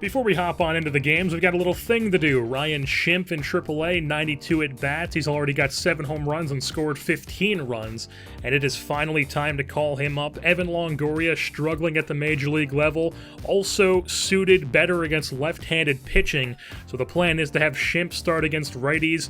Before we hop on into the games, we've got a little thing to do. Ryan Schimpf in AAA, 92 at-bats. He's already got 7 home runs and scored 15 runs, and it is finally time to call him up. Evan Longoria struggling at the major league level, also suited better against left-handed pitching, so the plan is to have Schimpf start against righties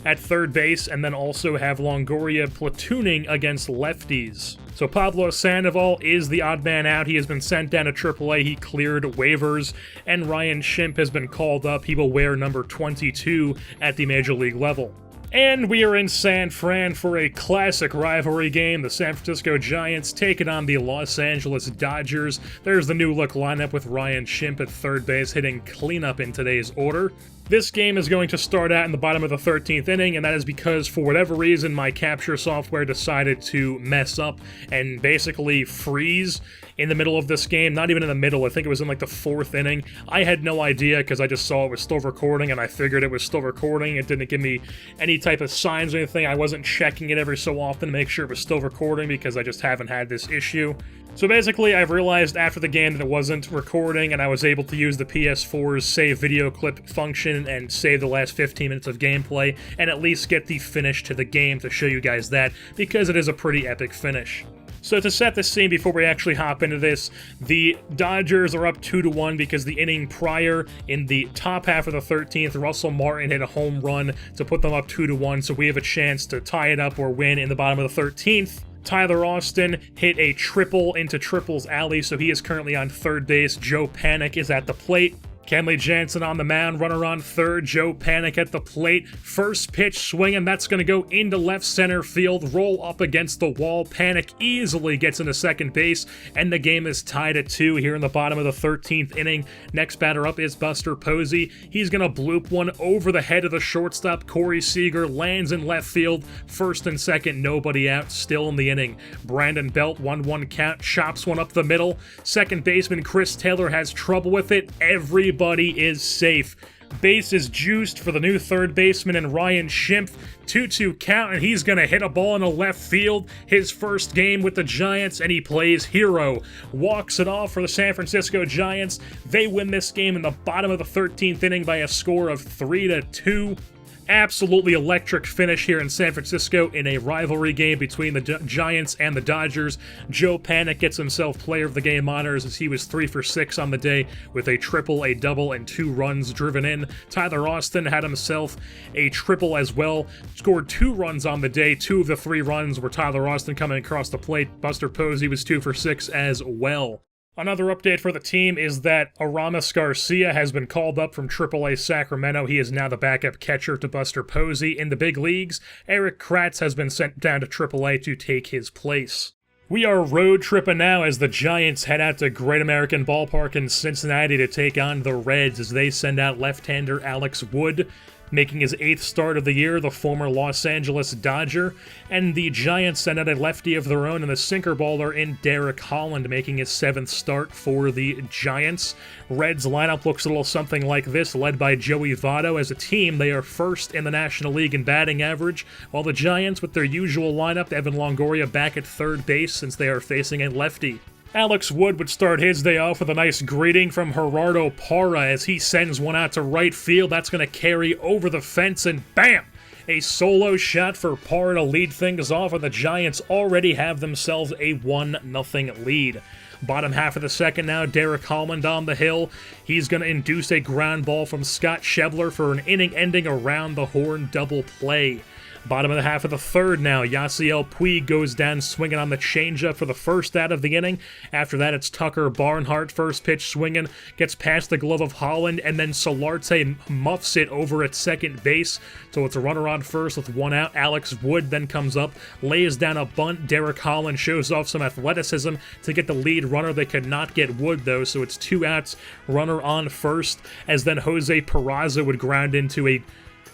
at third base, and then also have Longoria platooning against lefties. So Pablo Sandoval is the odd man out. He has been sent down to AAA. He cleared waivers, and Ryan Schimpf has been called up. He will wear number 22 at the major league level. And we are in San Fran for a classic rivalry game. The San Francisco Giants taking on the Los Angeles Dodgers. There's the new look lineup with Ryan Schimpf at third base hitting cleanup in today's order. This game is going to start out in the bottom of the 13th inning, and that is because, for whatever reason, my capture software decided to mess up and basically freeze in the middle of this game. Not even in the middle, I think it was in like the 4th inning. I had no idea because I just saw it was still recording, and I figured it was still recording. It didn't give me any type of signs or anything. I wasn't checking it every so often to make sure it was still recording because I just haven't had this issue. So basically, I've realized after the game that it wasn't recording, and I was able to use the PS4's save video clip function and save the last 15 minutes of gameplay, and at least get the finish to the game to show you guys that, because it is a pretty epic finish. So to set the scene before we actually hop into this, the Dodgers are up 2-1 because the inning prior, in the top half of the 13th, Russell Martin hit a home run to put them up 2-1, so we have a chance to tie it up or win in the bottom of the 13th. Tyler Austin hit a triple into Triple's alley, so he is currently on third base. Joe Panik is at the plate. Kenley Jansen on the mound, runner on third, Joe Panik at the plate. First pitch swinging, that's going to go into left center field, roll up against the wall. Panik easily gets into second base, and the game is tied at 2 here in the bottom of the 13th inning. Next batter up is Buster Posey. He's going to bloop one over the head of the shortstop, Corey Seager, lands in left field. First and second, nobody out, still in the inning. Brandon Belt, 1-1 count, chops one up the middle. Second baseman Chris Taylor has trouble with it. Everybody is safe. Base is juiced for the new third baseman and Ryan Schimpf. 2-2 count, and he's going to hit a ball in the left field. His first game with the Giants, and he plays hero. Walks it off for the San Francisco Giants. They win this game in the bottom of the 13th inning by a score of 3-2. Absolutely electric finish here in San Francisco in a rivalry game between the Giants and the Dodgers. Joe Panik gets himself player of the game honors as he was 3 for 6 on the day with a triple, a double, and 2 runs driven in. Tyler Austin had himself a triple as well, scored 2 runs on the day. 2 of the 3 runs were Tyler Austin coming across the plate. Buster Posey was 2 for 6 as well. Another update for the team is that Aramis Garcia has been called up from AAA Sacramento. He is now the backup catcher to Buster Posey. In the big leagues, Eric Kratz has been sent down to AAA to take his place. We are road tripping now as the Giants head out to Great American Ballpark in Cincinnati to take on the Reds as they send out left-hander Alex Wood, making his 8th start of the year, the former Los Angeles Dodger, and the Giants send out a lefty of their own and the sinker baller in Derek Holland, making his 7th start for the Giants. Reds lineup looks a little something like this, led by Joey Votto. As a team, they are first in the National League in batting average, while the Giants, with their usual lineup, Evan Longoria back at third base since they are facing a lefty. Alex Wood would start his day off with a nice greeting from Gerardo Parra as he sends one out to right field. That's going to carry over the fence, and bam! A solo shot for Parra to lead things off, and the Giants already have themselves a 1-0 lead. Bottom half of the second now, Derek Holland on the hill. He's going to induce a ground ball from Scott Schebler for an inning-ending around-the-horn double play. Bottom of the half of the third now, Yasiel Puig goes down swinging on the changeup for the first out of the inning. After that, it's Tucker Barnhart, first pitch swinging, gets past the glove of Holland, and then Solarte muffs it over at second base. So it's a runner on first with 1 out. Alex Wood then comes up, lays down a bunt. Derek Holland shows off some athleticism to get the lead runner. They could not get Wood, though, so it's 2 outs, runner on first, as then Jose Peraza would ground into a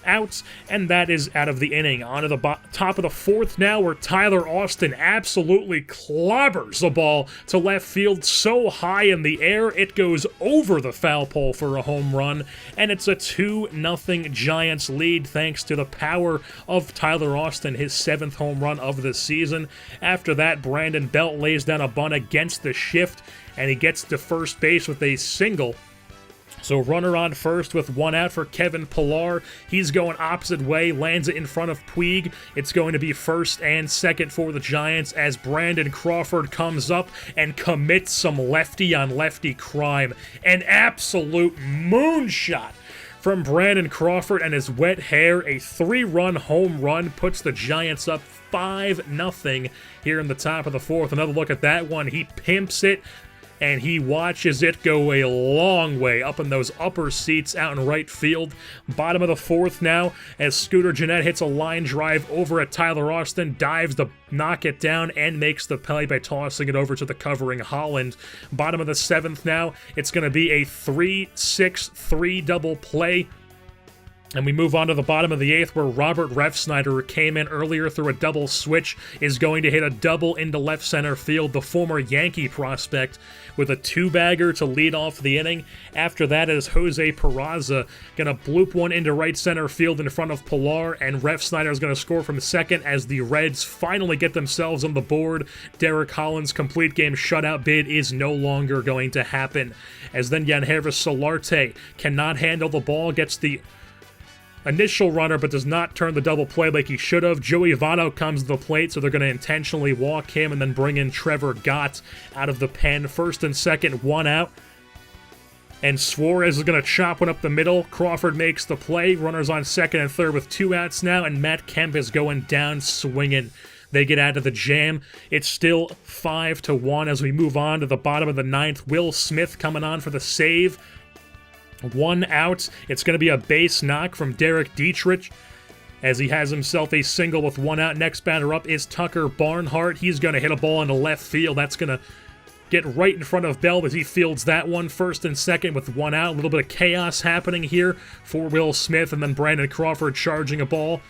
outs, and that is out of the inning. On to the top of the 4th now, where Tyler Austin absolutely clobbers the ball to left field so high in the air it goes over the foul pole for a home run, and it's a 2-0 Giants lead thanks to the power of Tyler Austin, his 7th home run of the season. After that, Brandon Belt lays down a bunt against the shift, and he gets to first base with a single. So runner on first with one out for Kevin Pillar. He's going opposite way, lands it in front of Puig. It's going to be first and second for the Giants as Brandon Crawford comes up and commits some lefty-on-lefty crime. An absolute moonshot from Brandon Crawford and his wet hair. A 3-run home run puts the Giants up 5-0 here in the top of the fourth. Another look at that one. He pimps it, and he watches it go a long way up in those upper seats out in right field. Bottom of the fourth now, as Scooter Gennett hits a line drive over at Tyler Austin, dives to knock it down, and makes the play by tossing it over to the covering Holland. Bottom of the seventh now, it's going to be a 3-6-3 double play. And we move on to the bottom of the eighth, where Robert Refsnyder, who came in earlier through a double switch, is going to hit a double into left center field. The former Yankee prospect with a 2-bagger to lead off the inning. After that is Jose Peraza going to bloop one into right center field in front of Pillar, and Refsnyder is going to score from second as the Reds finally get themselves on the board. Derek Holland's complete game shutout bid is no longer going to happen, as then Yangervis Solarte cannot handle the ball, gets the initial runner, but does not turn the double play like he should have. Joey Votto comes to the plate, so they're going to intentionally walk him and then bring in Trevor Gott out of the pen. First and second, one out. And Suarez is going to chop one up the middle. Crawford makes the play. Runners on second and third with 2 outs now, and Matt Kemp is going down swinging. They get out of the jam. It's still 5-1 as we move on to the bottom of the ninth. Will Smith coming on for the save. 1 out. It's going to be a base knock from Derek Dietrich as he has himself a single with 1 out. Next batter up is Tucker Barnhart. He's going to hit a ball into left field. That's going to get right in front of Bell as he fields that one. First and second with 1 out. A little bit of chaos happening here for Will Smith, and then Brandon Crawford charging a ball.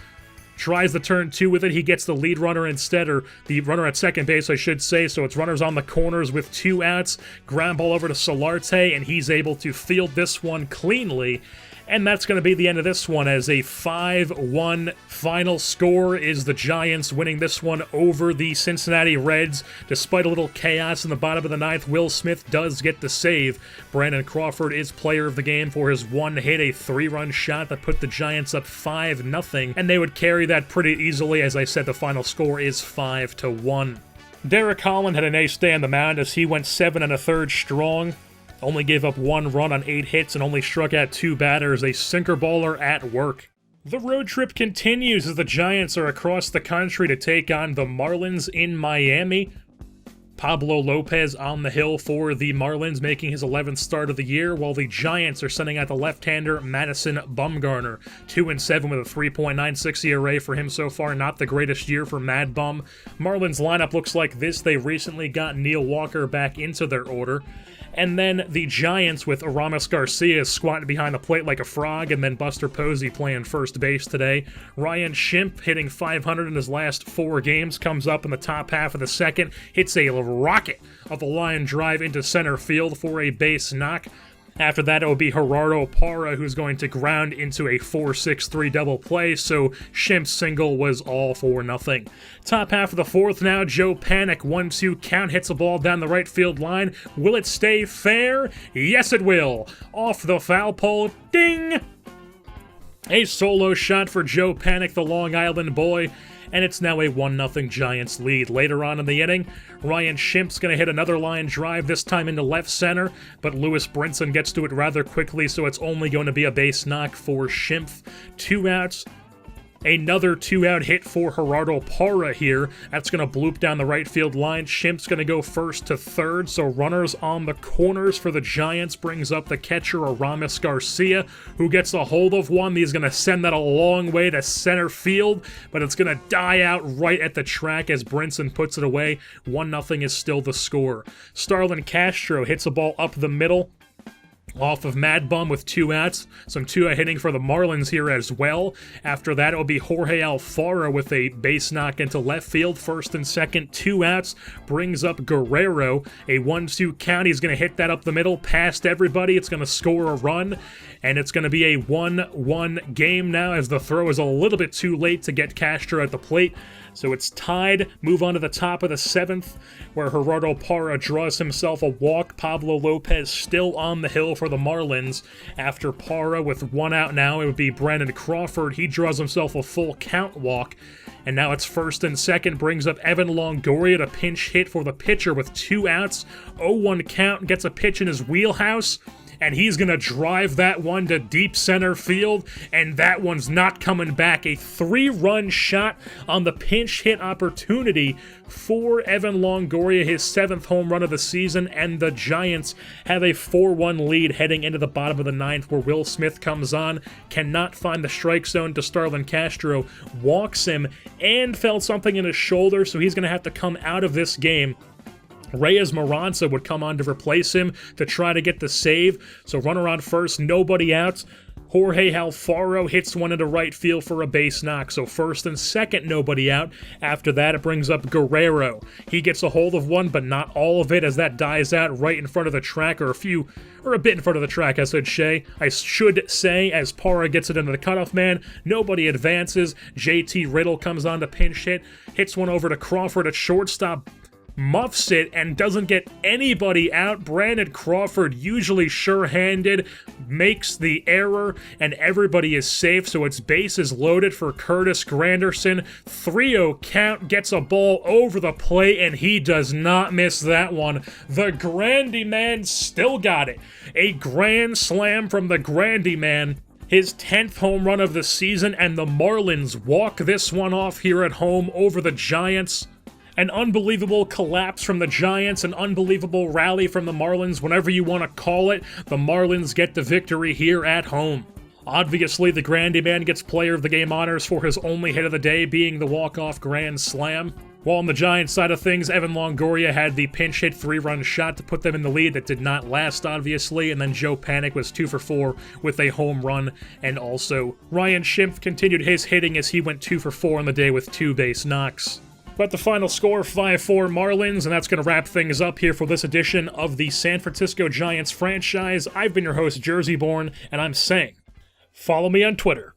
Tries the turn 2 with it. He gets the lead runner instead, or the runner at second base, I should say. So it's runners on the corners with 2 outs. Ground ball over to Solarte, and he's able to field this one cleanly. And that's going to be the end of this one, as a 5-1 final score is the Giants winning this one over the Cincinnati Reds. Despite a little chaos in the bottom of the ninth, Will Smith does get the save. Brandon Crawford is player of the game for his 1 hit, a 3-run shot that put the Giants up 5-0. And they would carry that pretty easily. As I said, the final score is 5-1. Derek Holland had an ace day on the mound as he went 7 1/3 strong. Only gave up 1 run on 8 hits and only struck out 2 batters. A sinker baller at work. The road trip continues as the Giants are across the country to take on the Marlins in Miami. Pablo Lopez on the hill for the Marlins, making his 11th start of the year, while the Giants are sending out the left-hander Madison Bumgarner. 2-7 with a 3.96 ERA for him so far. Not the greatest year for Mad Bum. Marlins lineup looks like this. They recently got Neil Walker back into their order. And then the Giants with Aramis Garcia squatting behind the plate like a frog, and then Buster Posey playing first base today. Ryan Schimpf hitting .500 in his last 4 games, comes up in the top half of the second, hits a rocket of a line drive into center field for a base knock. After that, it will be Gerardo Parra who's going to ground into a 4-6-3 double play, so Schimpf's single was all for nothing. Top half of the fourth now, Joe Panik, 1-2 count, hits a ball down the right field line. Will it stay fair? Yes, it will. Off the foul pole, ding! A solo shot for Joe Panik, the Long Island boy, and it's now a 1-0 Giants lead. Later on in the inning, Ryan Schimpf's going to hit another line drive, this time into left center, but Lewis Brinson gets to it rather quickly, so it's only going to be a base knock for Schimpf. 2 outs. Another 2-out hit for Gerardo Parra here. That's going to bloop down the right field line. Schimpf's going to go first to third, so runners on the corners for the Giants brings up the catcher Aramis Garcia, who gets a hold of one. He's going to send that a long way to center field, but it's going to die out right at the track as Brinson puts it away. 1-0 is still the score. Starlin Castro hits a ball up the middle off of Mad Bum with 2 outs. Some 2-out hitting for the Marlins here as well. After that, it will be Jorge Alfaro with a base knock into left field. First and second, 2 outs. Brings up Guerrero. A 1-2 count. He's going to hit that up the middle past everybody. It's going to score a run. And it's going to be a 1-1 game now as the throw is a little bit too late to get Castro at the plate. So it's tied. Move on to the top of the 7th, where Gerardo Parra draws himself a walk. Pablo Lopez still on the hill for the Marlins. After Parra, with 1 out now, it would be Brandon Crawford. He draws himself a full count walk. And now it's 1st and 2nd, brings up Evan Longoria to pinch hit for the pitcher with 2 outs. 0-1 count, gets a pitch in his wheelhouse, and he's going to drive that one to deep center field, and that one's not coming back. A 3-run shot on the pinch hit opportunity for Evan Longoria, his 7th home run of the season, and the Giants have a 4-1 lead heading into the bottom of the 9th, where Will Smith comes on, cannot find the strike zone to Starlin Castro, walks him, and felt something in his shoulder, so he's going to have to come out of this game. Reyes Moranza would come on to replace him to try to get the save. So runner on first, nobody out. Jorge Alfaro hits one into right field for a base knock. So 1st and 2nd, nobody out. After that, it brings up Guerrero. He gets a hold of one, but not all of it, as that dies out right in front of the track, or a bit in front of the track, I should say, as Parra gets it into the cutoff man. Nobody advances. JT Riddle comes on to pinch hit, hits one over to Crawford at shortstop, muffs it, and doesn't get anybody out. Brandon Crawford, usually sure-handed, makes the error, and everybody is safe, so it's bases loaded for Curtis Granderson. 3-0 count, gets a ball over the plate, and he does not miss that one. The Grandy Man still got it. A grand slam from the Grandy Man. His 10th home run of the season, and the Marlins walk this one off here at home over the Giants. An unbelievable collapse from the Giants, an unbelievable rally from the Marlins, whatever you want to call it. The Marlins get the victory here at home. Obviously, the Grandy Man gets player of the game honors for his only hit of the day being the walk-off grand slam. While on the Giants side of things, Evan Longoria had the pinch hit 3-run shot to put them in the lead that did not last, obviously, and then Joe Panik was 2 for 4 with a home run, and also Ryan Schimpf continued his hitting as he went 2 for 4 on the day with 2 base knocks. But the final score, 5-4 Marlins, and that's going to wrap things up here for this edition of the San Francisco Giants franchise. I've been your host, Jersey Born, and I'm saying, follow me on Twitter